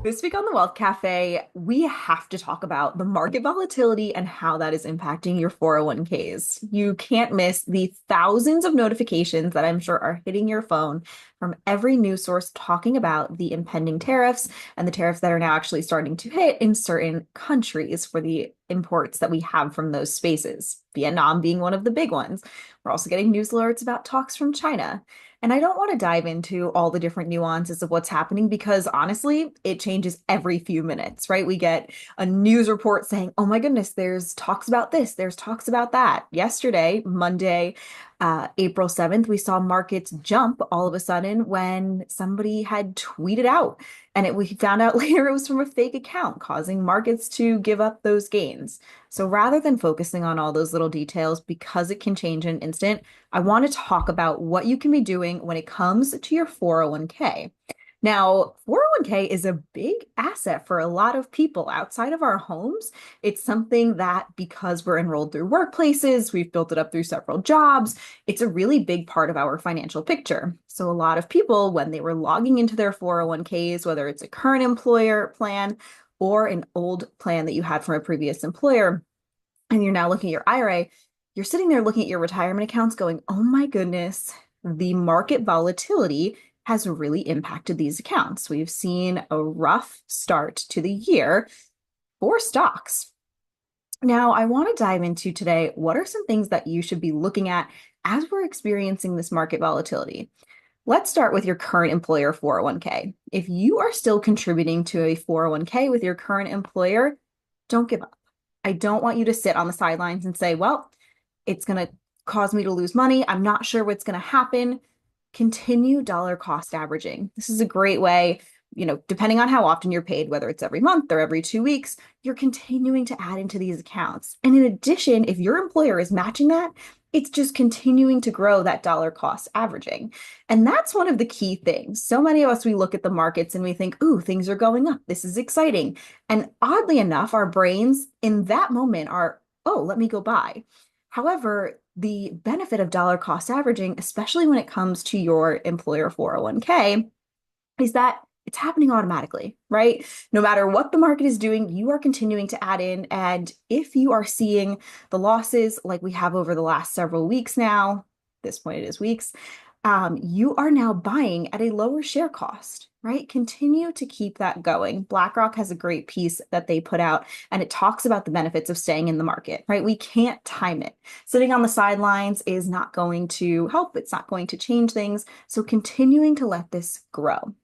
This week on the Wealth Cafe, we have to talk about the market volatility and how that is impacting your 401ks. You can't miss the thousands of notifications that I'm sure are hitting your phone from every news source talking about the impending tariffs and the tariffs that are now actually starting to hit in certain countries for the imports that we have from those spaces, Vietnam being one of the big ones. We're also getting news alerts about talks from China. And I don't want to dive into all the different nuances of what's happening because honestly, it changes every few minutes, right? We get a news report saying, oh my goodness, there's talks about this, there's talks about that. Yesterday, Monday, April 7th, we saw markets jump all of a sudden when somebody had tweeted out. And we found out later it was from a fake account, causing markets to give up those gains. So rather than focusing on all those little details, because it can change in an instant, I want to talk about what you can be doing when it comes to your 401k. Now, 401k is a big asset for a lot of people outside of our homes. It's something that, because we're enrolled through workplaces, we've built it up through several jobs, it's a really big part of our financial picture. So, a lot of people, when they were logging into their 401ks, whether it's a current employer plan or an old plan that you had from a previous employer, and you're now looking at your IRA, you're sitting there looking at your retirement accounts going, oh my goodness, the market volatility has really impacted these accounts. We've seen a rough start to the year for stocks. Now, I want to dive into today what are some things that you should be looking at as we're experiencing this market volatility. Let's start with your current employer 401k. If you are still contributing to a 401k with your current employer, don't give up. I don't want you to sit on the sidelines and say, well, it's going to cause me to lose money. I'm not sure what's going to happen. Continue dollar cost averaging. This is a great way, depending on how often you're paid, whether it's every month or every 2 weeks, you're continuing to add into these accounts. And in addition, if your employer is matching that, it's just continuing to grow that dollar cost averaging. And that's one of the key things. So many of us, we look at the markets and we think, ooh, things are going up. This is exciting. And oddly enough, our brains in that moment are, oh, let me go buy. However, the benefit of dollar cost averaging, especially when it comes to your employer 401k, is that it's happening automatically, right? No matter what the market is doing, you are continuing to add in. And if you are seeing the losses like we have over the last several weeks now, at this point it is weeks, you are now buying at a lower share cost, right? Continue to keep that going. BlackRock has a great piece that they put out, and it talks about the benefits of staying in the market, right? We can't time it. Sitting on the sidelines is not going to help. It's not going to change things. So continuing to let this grow.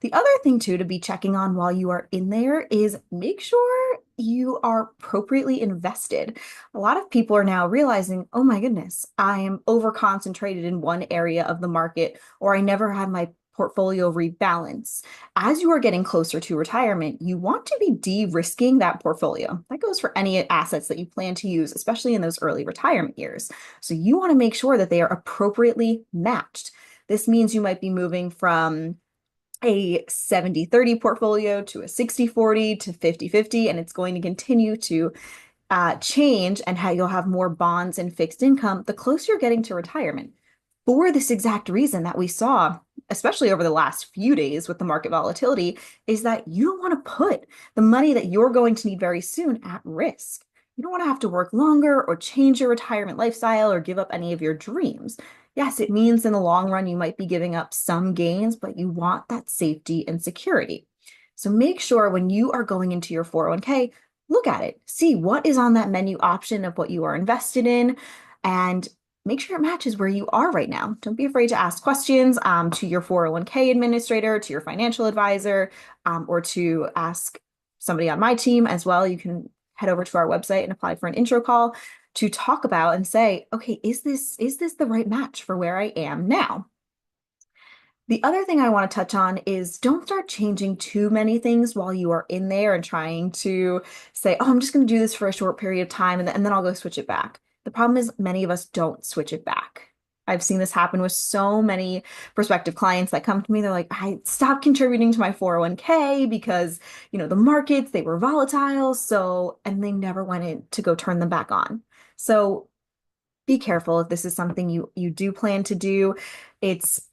The other thing too to be checking on while you are in there is make sure you are appropriately invested. A lot of people are now realizing, oh my goodness, I am over concentrated in one area of the market, or I never had my portfolio rebalance. As you are getting closer to retirement, you want to be de-risking that portfolio. That goes for any assets that you plan to use, especially in those early retirement years. So you want to make sure that they are appropriately matched. This means you might be moving from a 70-30 portfolio to a 60-40 to 50-50, and it's going to continue to change, and how you'll have more bonds and fixed income the closer you're getting to retirement. For this exact reason that we saw, especially over the last few days with the market volatility, is that you don't want to put the money that you're going to need very soon at risk. You don't want to have to work longer or change your retirement lifestyle or give up any of your dreams. Yes, it means in the long run you might be giving up some gains, but you want that safety and security. So make sure when you are going into your 401k, look at it, see what is on that menu option of what you are invested in, and make sure it matches where you are right now. Don't be afraid to ask questions to your 401k administrator, to your financial advisor, or to ask somebody on my team as well. You can head over to our website and apply for an intro call to talk about and say, okay, is this the right match for where I am now? The other thing I want to touch on is don't start changing too many things while you are in there and trying to say, oh, I'm just going to do this for a short period of time and then I'll go switch it back. The problem is many of us don't switch it back. I've seen this happen with so many prospective clients that come to me. They're like, I stopped contributing to my 401k because, the markets, they were volatile. So, and they never went in to go turn them back on. So be careful if this is something you do plan to do. It's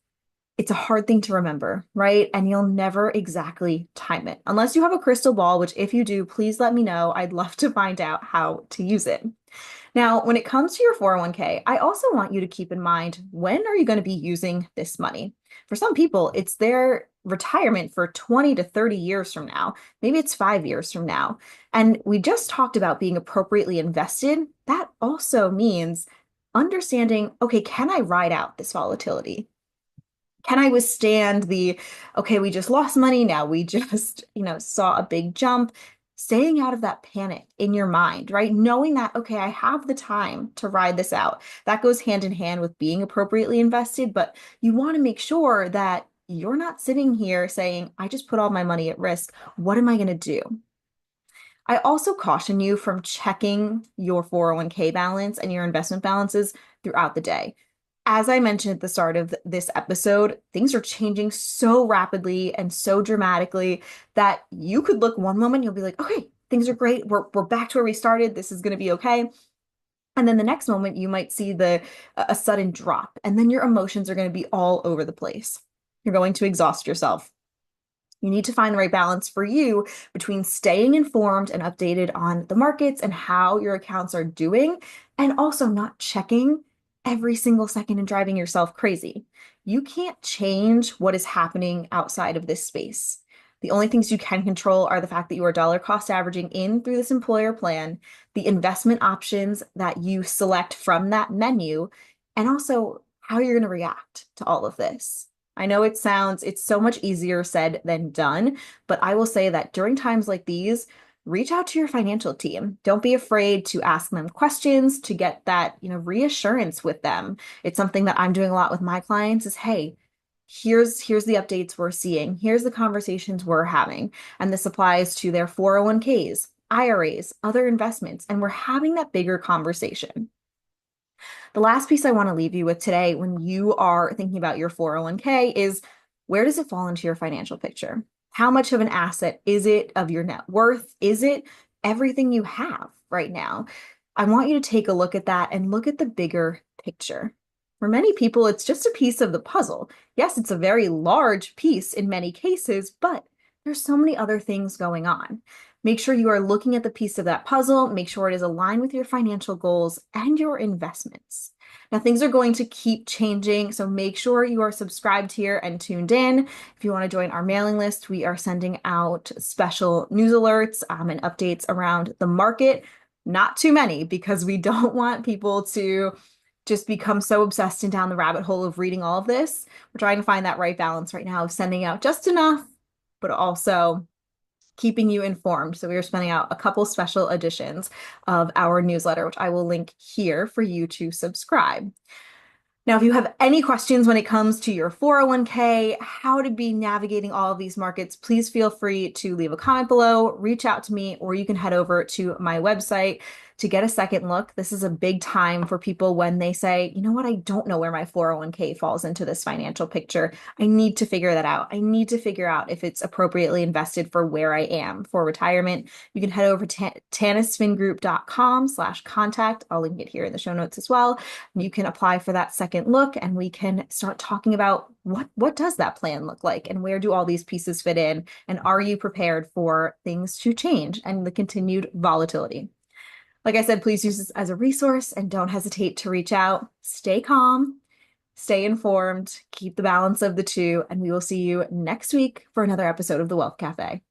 It's a hard thing to remember, right? And you'll never exactly time it unless you have a crystal ball, which if you do, please let me know. I'd love to find out how to use it. Now, when it comes to your 401k, I also want you to keep in mind, when are you going to be using this money? For some people, it's their retirement for 20 to 30 years from now. Maybe it's 5 years from now. And we just talked about being appropriately invested. That also means understanding, okay, can I ride out this volatility? Can I withstand okay, we just lost money. Now we just, saw a big jump. Staying out of that panic in your mind, right? Knowing that, okay, I have the time to ride this out. That goes hand in hand with being appropriately invested, but you want to make sure that you're not sitting here saying, I just put all my money at risk. What am I going to do? I also caution you from checking your 401k balance and your investment balances throughout the day. As I mentioned at the start of this episode, things are changing so rapidly and so dramatically that you could look one moment, you'll be like, okay, things are great. We're back to where we started. This is going to be okay. And then the next moment, you might see a sudden drop, and then your emotions are going to be all over the place. You're going to exhaust yourself. You need to find the right balance for you between staying informed and updated on the markets and how your accounts are doing, and also not checking every single second and driving yourself crazy. You can't change what is happening outside of this space. The only things you can control are the fact that you are dollar cost averaging in through this employer plan, the investment options that you select from that menu, and also how you're going to react to all of this. I know it's so much easier said than done, but I will say that during times like these, reach out to your financial team. Don't be afraid to ask them questions to get that, reassurance with them. It's something that I'm doing a lot with my clients is, hey, here's the updates we're seeing. Here's the conversations we're having. And this applies to their 401ks, IRAs, other investments, and we're having that bigger conversation. The last piece I want to leave you with today when you are thinking about your 401k is, where does it fall into your financial picture? How much of an asset is it of your net worth? Is it everything you have right now? I want you to take a look at that and look at the bigger picture. For many people, it's just a piece of the puzzle. Yes, it's a very large piece in many cases, but there's so many other things going on. Make sure you are looking at the piece of that puzzle. Make sure it is aligned with your financial goals and your investments. Now, things are going to keep changing, so make sure you are subscribed here and tuned in. If you want to join our mailing list, we are sending out special news alerts and updates around the market. Not too many, because we don't want people to just become so obsessed and down the rabbit hole of reading all of this. We're trying to find that right balance right now of sending out just enough, but also keeping you informed. So we are sending out a couple special editions of our newsletter, which I will link here for you to subscribe. Now, if you have any questions when it comes to your 401k, how to be navigating all of these markets, please feel free to leave a comment below, reach out to me, or you can head over to my website to get a second look. This is a big time for people when they say, you know what, I don't know where my 401k falls into this financial picture. I need to figure that out. I need to figure out if it's appropriately invested for where I am for retirement. You can head over to tanisfingroup.com/contact. I'll link it here in the show notes as well. You can apply for that second look, and we can start talking about what does that plan look like, and where do all these pieces fit in, and are you prepared for things to change and the continued volatility. Like I said, please use this as a resource and don't hesitate to reach out. Stay calm, stay informed, keep the balance of the two, and we will see you next week for another episode of the Wealth Cafe.